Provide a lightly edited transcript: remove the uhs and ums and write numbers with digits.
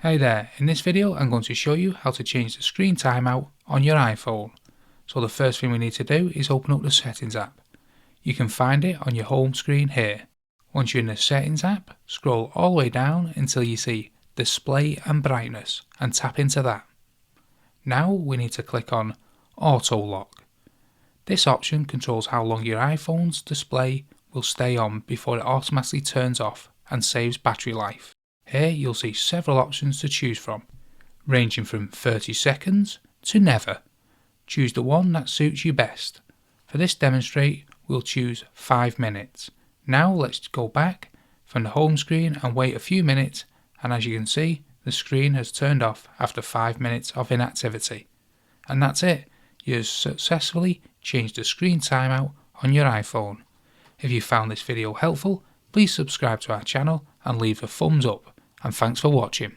Hey there, in this video I'm going to show you how to change the screen timeout on your iPhone. So the first thing we need to do is open up the settings app. You can find it on your home screen here. Once you're in the settings app, scroll all the way down until you see display and brightness and tap into that. Now we need to click on auto lock. This option controls how long your iPhone's display will stay on before it automatically turns off and saves battery life. Here you'll see several options to choose from, ranging from 30 seconds to never. Choose the one that suits you best. For this demonstrate, we'll choose 5 minutes. Now let's go back from the home screen and wait a few minutes, and as you can see, the screen has turned off after 5 minutes of inactivity. And that's it. You've successfully changed the screen timeout on your iPhone. If you found this video helpful, please subscribe to our channel and leave a thumbs up. And thanks for watching.